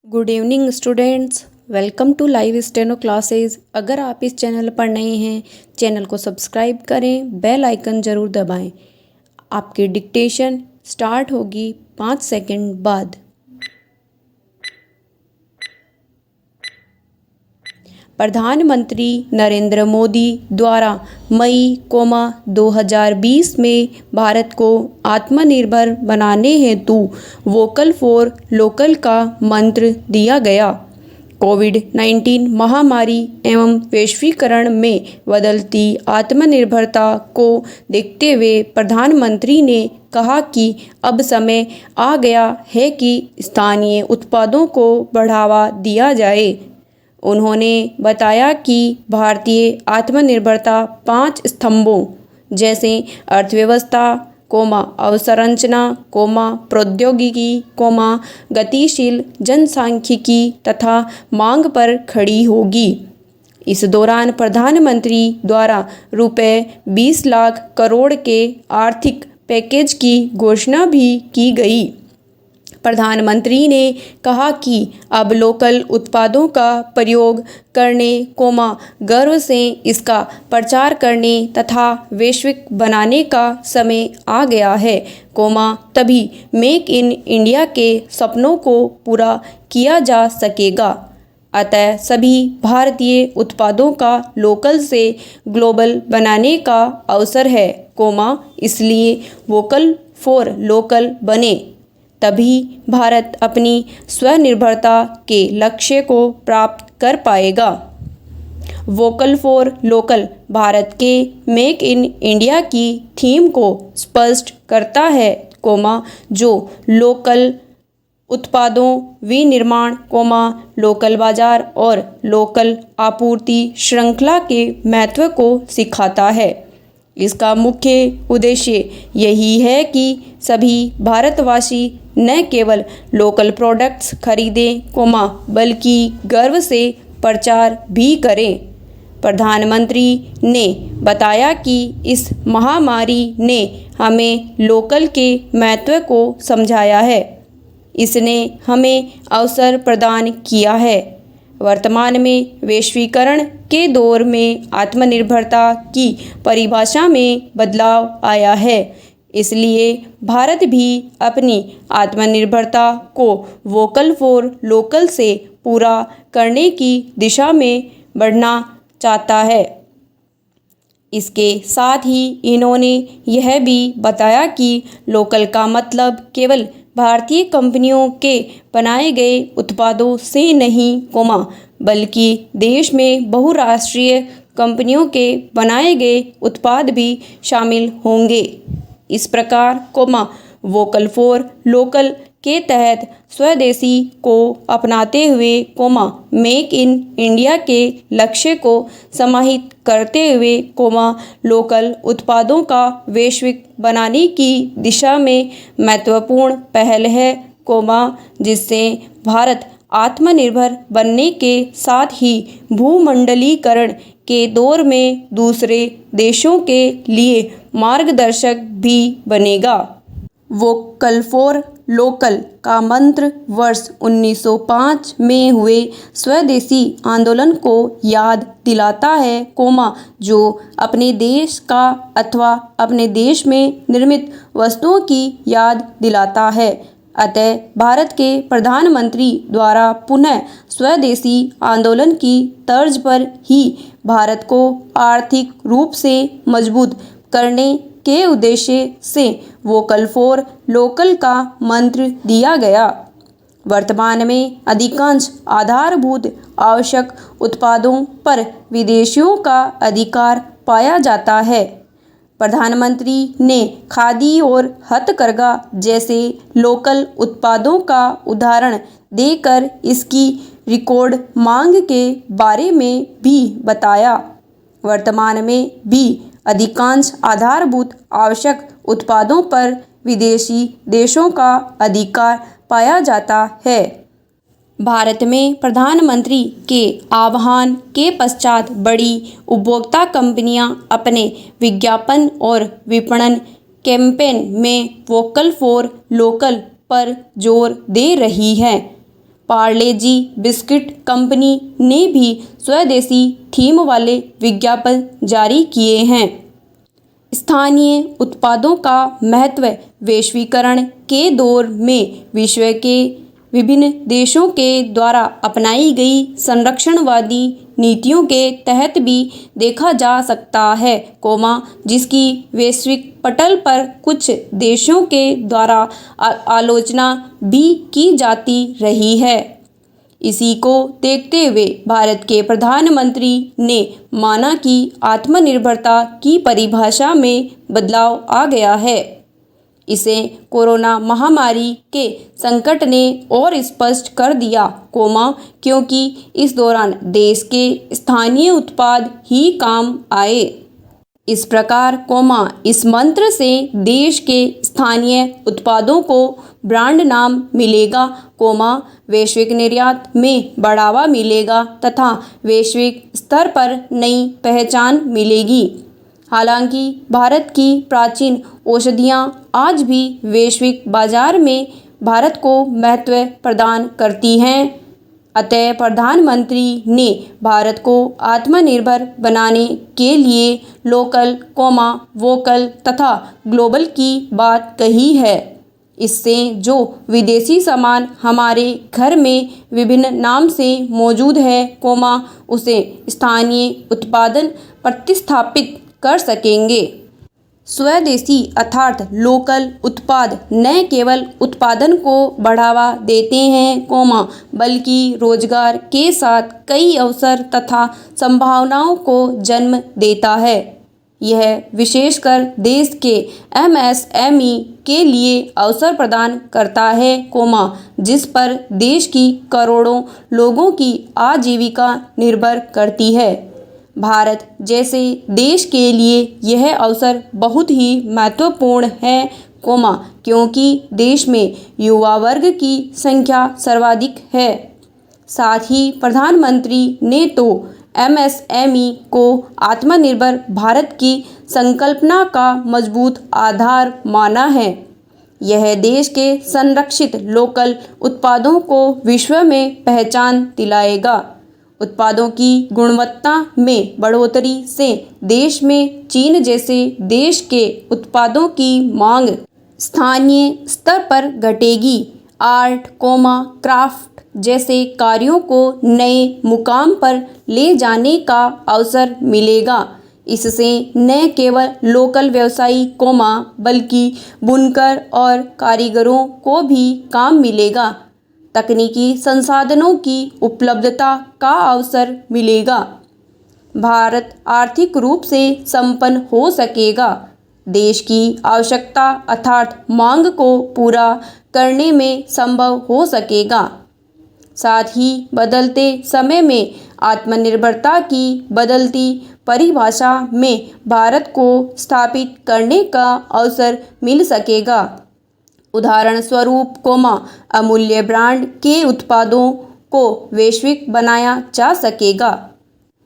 Good evening students, welcome to live steno classes. अगर आप इस चैनल पर नए हैं, चैनल को सब्सक्राइब करें, बेल आइकन ज़रूर दबाएं। आपकी डिक्टेशन स्टार्ट होगी 5 सेकंड बाद। प्रधानमंत्री नरेंद्र मोदी द्वारा मई 2020 में भारत को आत्मनिर्भर बनाने हेतु वोकल फॉर लोकल का मंत्र दिया गया। कोविड-19 महामारी एवं वैश्वीकरण में बदलती आत्मनिर्भरता को देखते हुए प्रधानमंत्री ने कहा कि अब समय आ गया है कि स्थानीय उत्पादों को बढ़ावा दिया जाए। उन्होंने बताया कि भारतीय आत्मनिर्भरता 5 स्तंभों जैसे अर्थव्यवस्था, अवसंरचना, प्रौद्योगिकी, गतिशील जनसांख्यिकी तथा मांग पर खड़ी होगी। इस दौरान प्रधानमंत्री द्वारा रुपये 20 लाख करोड़ के आर्थिक पैकेज की घोषणा भी की गई। प्रधानमंत्री ने कहा कि अब लोकल उत्पादों का प्रयोग करने, गर्व से इसका प्रचार करने तथा वैश्विक बनाने का समय आ गया है, तभी मेक इन इंडिया के सपनों को पूरा किया जा सकेगा। अतः सभी भारतीय उत्पादों का लोकल से ग्लोबल बनाने का अवसर है, इसलिए वोकल फॉर लोकल बने, तभी भारत अपनी स्वनिर्भरता के लक्ष्य को प्राप्त कर पाएगा। वोकल फॉर लोकल भारत के मेक इन इंडिया की थीम को स्पष्ट करता है, जो लोकल उत्पादों विनिर्माण, लोकल बाजार और लोकल आपूर्ति श्रृंखला के महत्व को सिखाता है। इसका मुख्य उद्देश्य यही है कि सभी भारतवासी न केवल लोकल प्रोडक्ट्स खरीदें, बल्कि गर्व से प्रचार भी करें। प्रधानमंत्री ने बताया कि इस महामारी ने हमें लोकल के महत्व को समझाया है। इसने हमें अवसर प्रदान किया है। वर्तमान में वैश्वीकरण के दौर में आत्मनिर्भरता की परिभाषा में बदलाव आया है, इसलिए भारत भी अपनी आत्मनिर्भरता को वोकल फॉर लोकल से पूरा करने की दिशा में बढ़ना चाहता है। इसके साथ ही इन्होंने यह भी बताया कि लोकल का मतलब केवल भारतीय कंपनियों के बनाए गए उत्पादों से नहीं, बल्कि देश में बहुराष्ट्रीय कंपनियों के बनाए गए उत्पाद भी शामिल होंगे। इस प्रकार, वोकल फॉर लोकल के तहत स्वदेशी को अपनाते हुए, मेक इन इंडिया के लक्ष्य को समाहित करते हुए, लोकल उत्पादों का वैश्विक बनाने की दिशा में महत्वपूर्ण पहल है, जिससे भारत आत्मनिर्भर बनने के साथ ही भूमंडलीकरण के दौर में दूसरे देशों के लिए मार्गदर्शक भी बनेगा। वोकल फॉर लोकल का मंत्र वर्ष 1905 में हुए स्वदेशी आंदोलन को याद दिलाता है, जो अपने देश का अथवा अपने देश में निर्मित वस्तुओं की याद दिलाता है। अतः भारत के प्रधानमंत्री द्वारा पुनः स्वदेशी आंदोलन की तर्ज पर ही भारत को आर्थिक रूप से मजबूत करने के उद्देश्य से वोकल फॉर लोकल का मंत्र दिया गया। वर्तमान में अधिकांश आधारभूत आवश्यक उत्पादों पर विदेशियों का अधिकार पाया जाता है। प्रधानमंत्री ने खादी और हथकरघा जैसे लोकल उत्पादों का उदाहरण देकर इसकी रिकॉर्ड मांग के बारे में भी बताया। वर्तमान में भी अधिकांश आधारभूत आवश्यक उत्पादों पर विदेशी देशों का अधिकार पाया जाता है। भारत में प्रधानमंत्री के आह्वान के पश्चात बड़ी उपभोक्ता कंपनियां अपने विज्ञापन और विपणन कैंपेन में वोकल फॉर लोकल पर जोर दे रही हैं। पार्ले जी बिस्किट कंपनी ने भी स्वदेशी थीम वाले विज्ञापन जारी किए हैं। स्थानीय उत्पादों का महत्व वैश्वीकरण के दौर में विश्व के विभिन्न देशों के द्वारा अपनाई गई संरक्षणवादी नीतियों के तहत भी देखा जा सकता है, जिसकी वैश्विक पटल पर कुछ देशों के द्वारा आलोचना भी की जाती रही है। इसी को देखते हुए भारत के प्रधानमंत्री ने माना कि आत्मनिर्भरता की परिभाषा में बदलाव आ गया है। इसे कोरोना महामारी के संकट ने और स्पष्ट कर दिया, क्योंकि इस दौरान देश के स्थानीय उत्पाद ही काम आए। इस प्रकार, इस मंत्र से देश के स्थानीय उत्पादों को ब्रांड नाम मिलेगा, वैश्विक निर्यात में बढ़ावा मिलेगा तथा वैश्विक स्तर पर नई पहचान मिलेगी। हालांकि भारत की प्राचीन औषधियाँ आज भी वैश्विक बाजार में भारत को महत्व प्रदान करती हैं। अतः प्रधानमंत्री ने भारत को आत्मनिर्भर बनाने के लिए लोकल, वोकल तथा ग्लोबल की बात कही है। इससे जो विदेशी सामान हमारे घर में विभिन्न नाम से मौजूद है, उसे स्थानीय उत्पादन प्रतिस्थापित कर सकेंगे। स्वदेशी अर्थात लोकल उत्पाद न केवल उत्पादन को बढ़ावा देते हैं, बल्कि रोजगार के साथ कई अवसर तथा संभावनाओं को जन्म देता है। यह विशेषकर देश के MSME के लिए अवसर प्रदान करता है, जिस पर देश की करोड़ों लोगों की आजीविका निर्भर करती है। भारत जैसे देश के लिए यह अवसर बहुत ही महत्वपूर्ण है, क्योंकि देश में युवा वर्ग की संख्या सर्वाधिक है। साथ ही प्रधानमंत्री ने तो MSME को आत्मनिर्भर भारत की संकल्पना का मजबूत आधार माना है। यह देश के संरक्षित लोकल उत्पादों को विश्व में पहचान दिलाएगा। उत्पादों की गुणवत्ता में बढ़ोतरी से देश में चीन जैसे देश के उत्पादों की मांग स्थानीय स्तर पर घटेगी। आर्ट, क्राफ्ट जैसे कार्यों को नए मुकाम पर ले जाने का अवसर मिलेगा। इससे न केवल लोकल व्यवसायी, बल्कि बुनकर और कारीगरों को भी काम मिलेगा। तकनीकी संसाधनों की उपलब्धता का अवसर मिलेगा। भारत आर्थिक रूप से संपन्न हो सकेगा। देश की आवश्यकता अर्थात मांग को पूरा करने में संभव हो सकेगा। साथ ही बदलते समय में आत्मनिर्भरता की बदलती परिभाषा में भारत को स्थापित करने का अवसर मिल सकेगा। उदाहरण स्वरूप, अमूल्य ब्रांड के उत्पादों को वैश्विक बनाया जा सकेगा।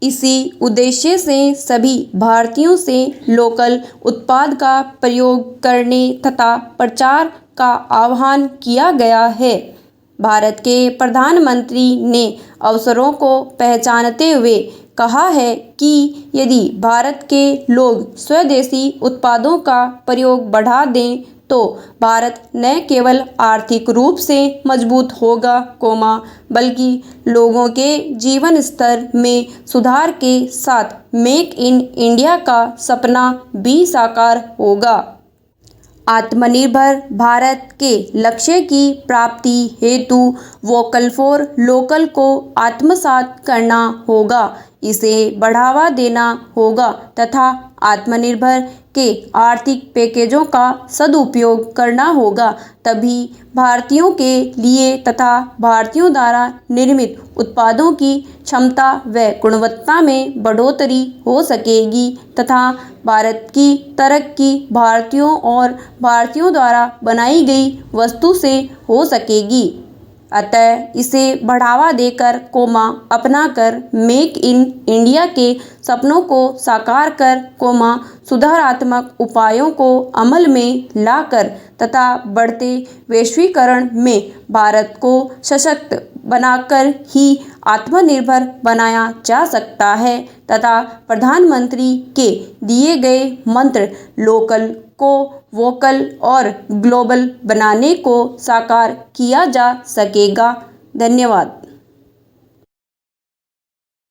इसी उद्देश्य से सभी भारतीयों से लोकल उत्पाद का प्रयोग करने तथा प्रचार का आह्वान किया गया है। भारत के प्रधानमंत्री ने अवसरों को पहचानते हुए कहा है कि यदि भारत के लोग स्वदेशी उत्पादों का प्रयोग बढ़ा दें तो भारत न केवल आर्थिक रूप से मजबूत होगा, बल्कि लोगों के जीवन स्तर में सुधार के साथ मेक इन इंडिया का सपना भी साकार होगा। आत्मनिर्भर भारत के लक्ष्य की प्राप्ति हेतु वोकल फॉर लोकल को आत्मसात करना होगा, इसे बढ़ावा देना होगा तथा आत्मनिर्भर के आर्थिक पैकेजों का सदुपयोग करना होगा। तभी भारतीयों के लिए तथा भारतीयों द्वारा निर्मित उत्पादों की क्षमता व गुणवत्ता में बढ़ोतरी हो सकेगी तथा भारत की तरक्की भारतीयों और भारतीयों द्वारा बनाई गई वस्तु से हो सकेगी। अतः इसे बढ़ावा देकर, अपनाकर मेक इन इंडिया के सपनों को साकार कर, सुधारात्मक उपायों को अमल में लाकर तथा बढ़ते वैश्वीकरण में भारत को सशक्त बनाकर ही आत्मनिर्भर बनाया जा सकता है तथा प्रधानमंत्री के दिए गए मंत्र लोकल को वोकल और ग्लोबल बनाने को साकार किया जा सकेगा। धन्यवाद।